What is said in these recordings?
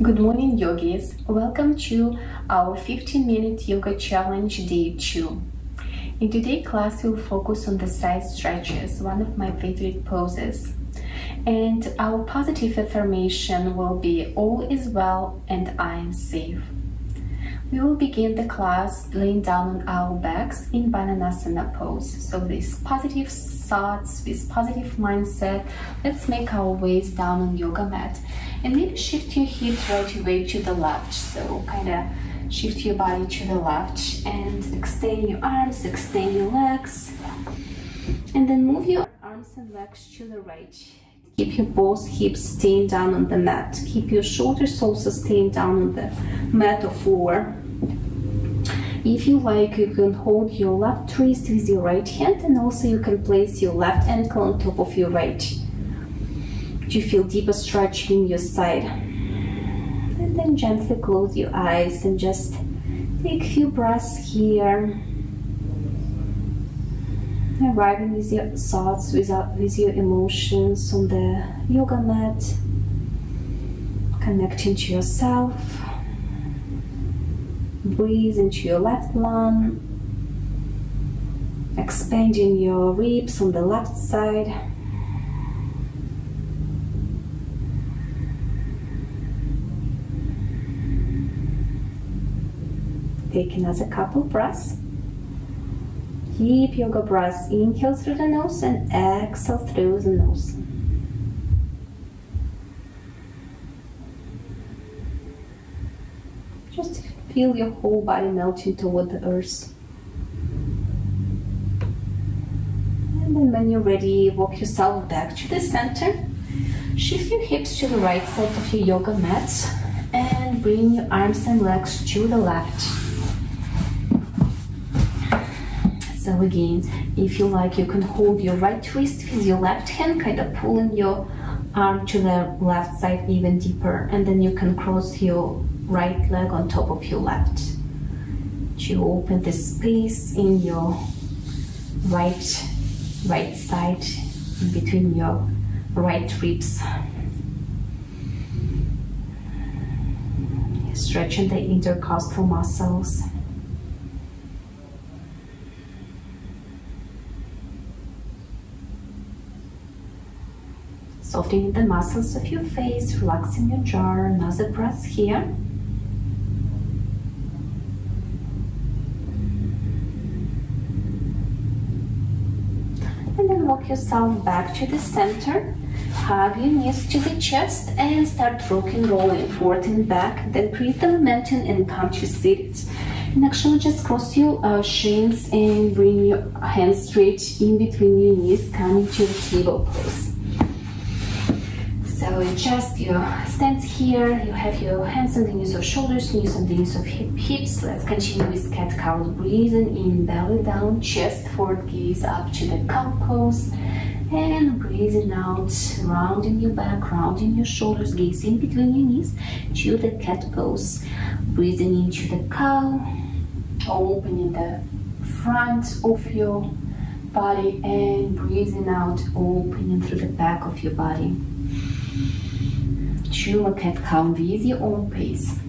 Good morning, yogis. Welcome to our 15-minute yoga challenge day 2. In today's class, we'll focus on the side stretches, one of my favorite poses. And our positive affirmation will be all is well and I am safe. We will begin the class laying down on our backs in Bananasana pose. So with positive thoughts, with positive mindset, let's make our ways down on yoga mat. And maybe shift your hips right away to the left. So kind of shift your body to the left and extend your arms, extend your legs. And then move your arms and legs to the right. Keep your both hips staying down on the mat. Keep your shoulders also staying down on the mat or floor. If you like, you can hold your left wrist with your right hand, and also you can place your left ankle on top of your right to feel deeper stretch in your side. And then gently close your eyes and just take a few breaths here. Arriving with your thoughts, with your emotions on the yoga mat. Connecting to yourself. Breathe into your left lung. Expanding your ribs on the left side. Take another couple breaths. Keep yoga breaths. Inhale through the nose and exhale through the nose. Just feel your whole body melting toward the earth. And then when you're ready, walk yourself back to the center. Shift your hips to the right side of your yoga mat and bring your arms and legs to the left. So again, if you like, you can hold your right wrist with your left hand, kind of pulling your arm to the left side even deeper, and then you can cross your right leg on top of your left to open the space in your right side in between your right ribs. Stretching the intercostal muscles. Softening the muscles of your face, relaxing your jaw. Another breath here. And then walk yourself back to the center. Hug your knees to the chest and start rocking, rolling forward and back. Then create the momentum and come to seated. And actually just cross your shins and bring your hands straight in between your knees, coming to the table pose. So adjust your stance here. You have your hands underneath your shoulders, knees underneath of hips. Let's continue with cat cow. Breathing in, belly down, chest forward, gaze up to the cow pose. And breathing out, rounding your back, rounding your shoulders, gaze in between your knees to the cat pose. Breathing into the cow, opening the front of your body, and breathing out, opening through the back of your body. To a cat cow with your own pace.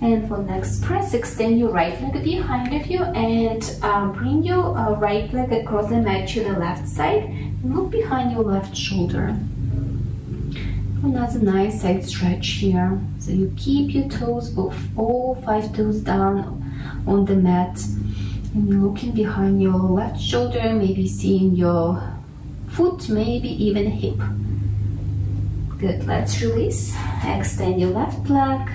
And for next press, extend your right leg behind of you and bring your right leg across the mat to the left side and look behind your left shoulder. Another nice side stretch here. So you keep your toes, all 5 toes down on the mat, and you're looking behind your left shoulder, maybe seeing your foot, maybe even hip. Good, let's release. Extend your left leg,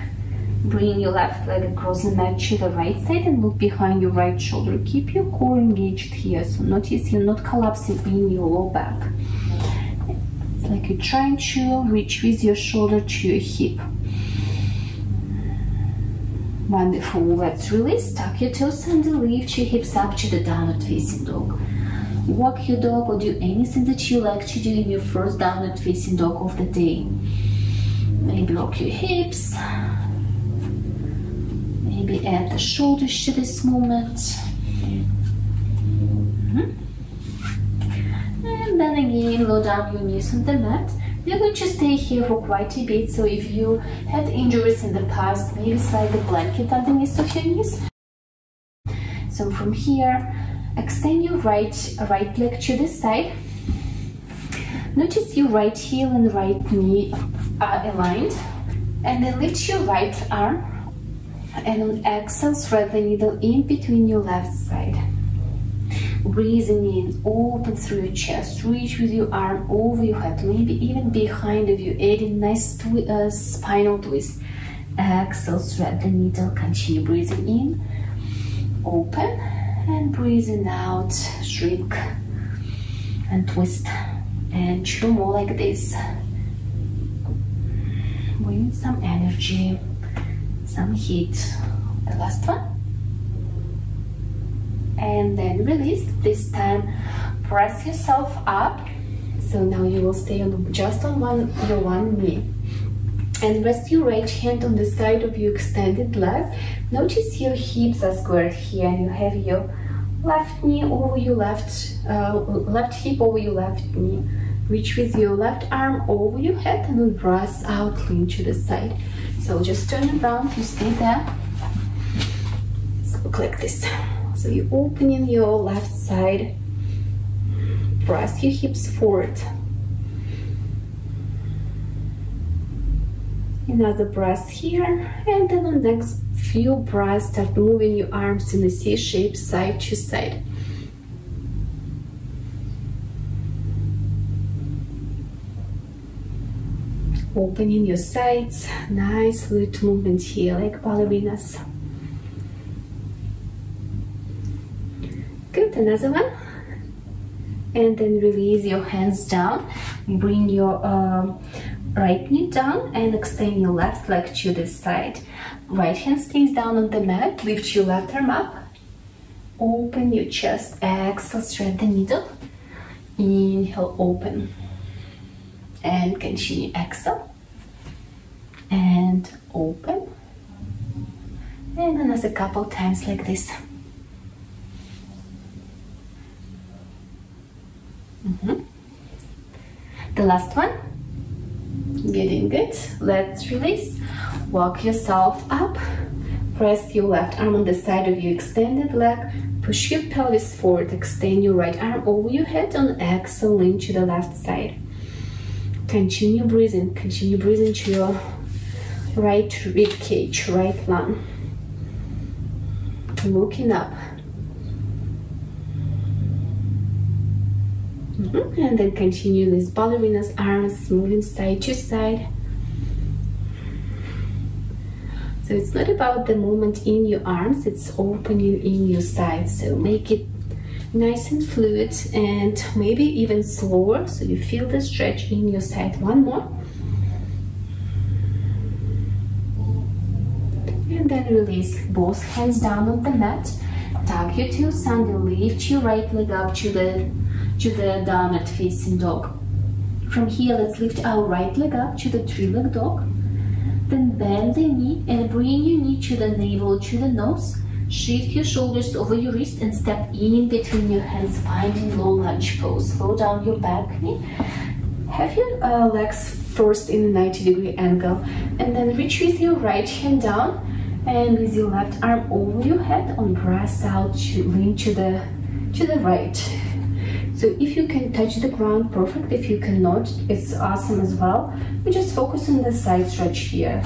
bring your left leg across the mat to the right side and look behind your right shoulder. Keep your core engaged here, so notice you're not collapsing in your low back. It's like you're trying to reach with your shoulder to your hip. Wonderful, let's release. Tuck your toes and lift your hips up to the downward facing dog. Walk your dog or do anything that you like to do in your first downward facing dog of the day. Maybe rock your hips. Maybe add the shoulders to this movement. And then again, lower down your knees on the mat. We're going to stay here for quite a bit, so if you had injuries in the past, maybe slide the blanket underneath of your knees. So from here, extend your right leg to the side. Notice your right heel and right knee are aligned. And then lift your right arm. And on exhale, thread the needle in between your left side. Breathing in, open through your chest, reach with your arm over your head, maybe even behind of you, adding nice spinal twist. Exhale, thread the needle, continue breathing in, open, and breathing out, shrink and twist, and 2 more like this. Bring some energy, some heat. The last one. And then release. This time press yourself up, so now you will stay on just on your one knee, and rest your right hand on the side of your extended leg. Notice your hips are squared here, and you have your left knee over your left hip over your left knee. Reach with your left arm over your head and then press out, lean to the side. So just turn around, you stay there. So look like this. So you opening your left side, press your hips forward. Another breath here, and then on the next few breaths, start moving your arms in a C shape, side to side. Opening your sides, nice little movement here, like ballerinas. Good, another one. And then release your hands down. Bring your right knee down and extend your left leg to the side. Right hand stays down on the mat. Lift your left arm up. Open your chest. Exhale, thread the needle. Inhale, open. And continue, exhale. And open. And another couple times like this. The last one. Getting good. Let's release. Walk yourself up. Press your left arm on the side of your extended leg. Push your pelvis forward. Extend your right arm over your head. On exhale, lean to the left side. Continue breathing. Continue breathing to your right rib cage, right lung. Looking up. And then continue these ballerinas arms moving side to side. So it's not about the movement in your arms, it's opening in your sides. So make it nice and fluid and maybe even slower, so you feel the stretch in your side. One more. And then release. Both hands down on the mat. Tuck your toes under, lift your right leg up to the downward facing dog. From here, let's lift our right leg up to the 3-leg dog. Then bend the knee and bring your knee to the navel, to the nose. Shift your shoulders over your wrist and step in between your hands, finding low lunge pose. Slow down your back knee. Have your legs first in a 90-degree angle, and then reach with your right hand down and with your left arm over your head. On press out to lean to the right. So if you can touch the ground, perfect. If you cannot, it's awesome as well. We just focus on the side stretch here.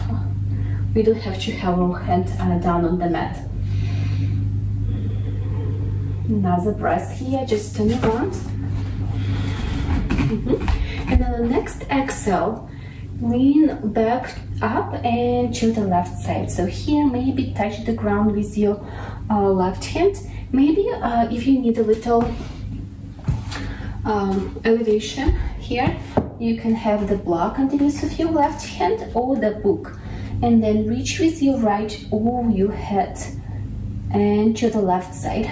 We don't have to have our hand down on the mat. Another breath here, just turn around. And then the next exhale, lean back up and to the left side. So here, maybe touch the ground with your left hand. Maybe if you need a little elevation here, you can have the block underneath of your left hand or the book, and then reach with your right over your head and to the left side.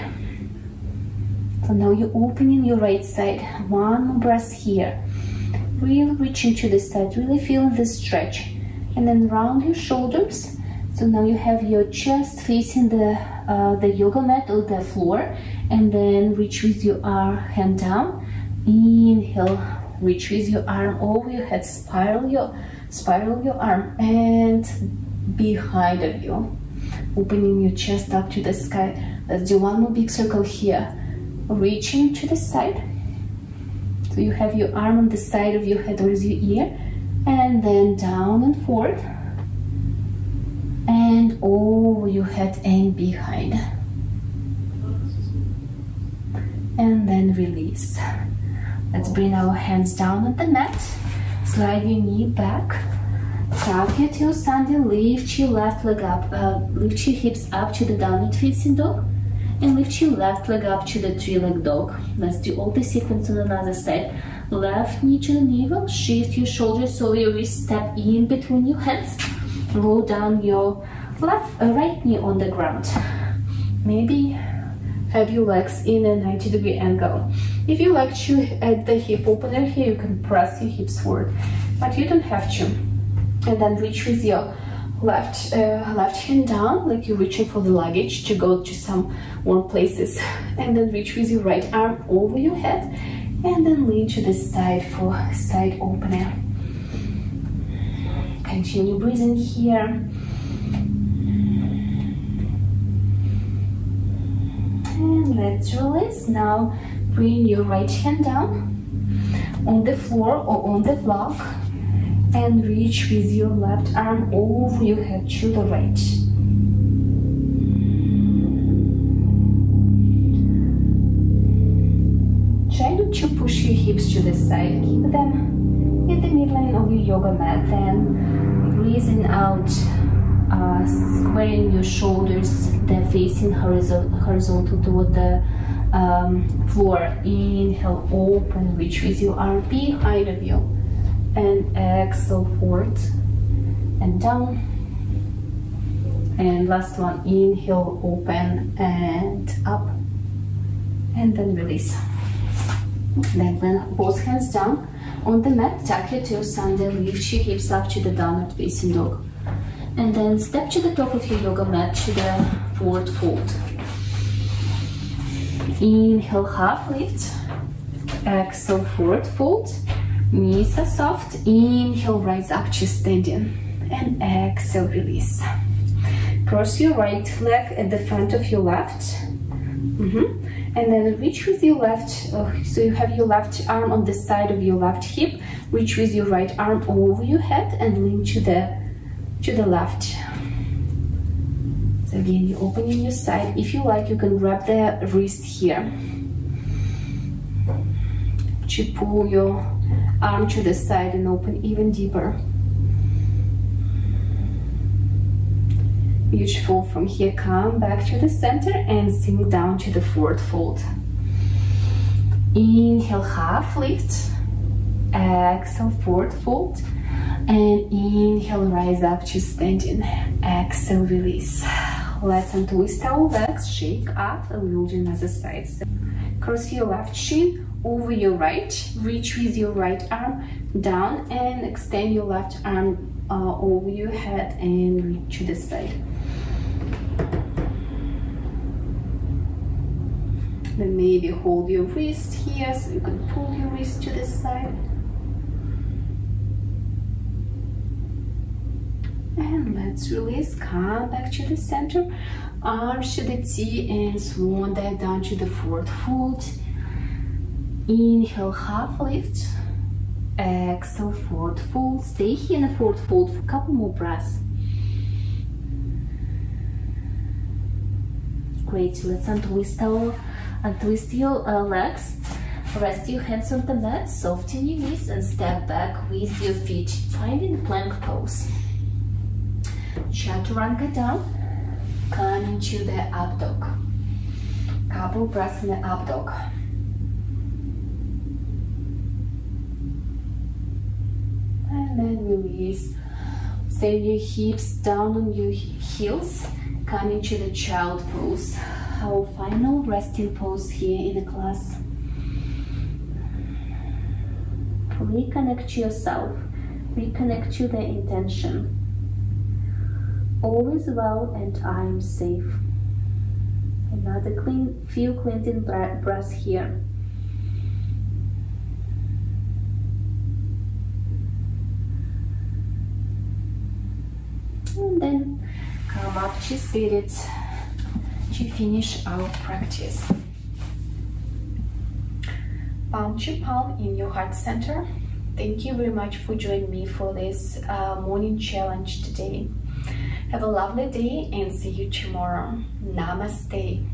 So now you're opening your right side. One more breath here. Really reaching to the side, really feeling the stretch. And then round your shoulders, So now you have your chest facing the yoga mat or the floor, and then reach with your hand down. Inhale, reach with your arm over your head, spiral your arm, and behind of you, opening your chest up to the sky. Let's do one more big circle here, reaching to the side. So you have your arm on the side of your head towards your ear, and then down and forward, and over your head and behind, and then release. Let's bring our hands down on the mat, slide your knee back, tuck your toes under, lift your left leg up, lift your hips up to the downward facing dog, and lift your left leg up to the three-leg dog. Let's do all the sequence on another side. Left knee to the navel, shift your shoulders over your wrist, step in between your hands, roll down your right knee on the ground. Maybe have your legs in a 90-degree angle. If you like to add the hip opener here, you can press your hips forward, but you don't have to. And then reach with your left hand down, like you're reaching for the luggage to go to some warm places. And then reach with your right arm over your head, and then lean to the side for side opener. Continue breathing here. And let's release. Now bring your right hand down on the floor or on the block, and reach with your left arm over your head to the right. Try not to push your hips to the side. Keep them in the midline of your yoga mat. Then breathing out, squaring your shoulders, then facing horizontal toward the floor. Inhale, open, reach with your arm behind of you, and exhale forward and down. And last one, inhale, open and up, and then release. Then both hands down on the mat, tuck your toes under, lift your hips up to the downward facing dog. And then step to the top of your yoga mat to the forward fold. Inhale, half lift. Exhale, forward fold. Knees are soft. Inhale, rise up to standing. And exhale, release. Cross your right leg at the front of your left. And then reach with your left, so you have your left arm on the side of your left hip. Reach with your right arm over your head and lean to the left. So again, you're opening your side. If you like, you can grab the wrist here to pull your arm to the side and open even deeper. Beautiful. From here, come back to the center and sink down to the forward fold. Inhale, half lift. Exhale, forward fold. And inhale, rise up to standing. Exhale, release. Let's untwist our legs, shake up, and we'll do another side. Cross your left shin over your right. Reach with your right arm down and extend your left arm over your head and reach to the side. Then maybe hold your wrist here so you can pull your wrist to the side. And let's release, come back to the center, arms to the T and swan dive down to the forward fold. Inhale, half lift. Exhale, forward fold. Stay here in the forward fold for a couple more breaths. Great, let's untwist your legs. Rest your hands on the mat, soften your knees and step back with your feet, finding plank pose. Chaturanga down, come into the up dog. Couple breaths in the up dog. And then release. Send your hips down on your heels, come into the child pose. Our final resting pose here in the class. Reconnect to yourself, reconnect to the intention. all is well and I am safe. Another few cleansing breaths here. And then come up to seated to finish our practice. Palm to palm in your heart center. Thank you very much for joining me for this morning challenge today. Have a lovely day and see you tomorrow. Namaste.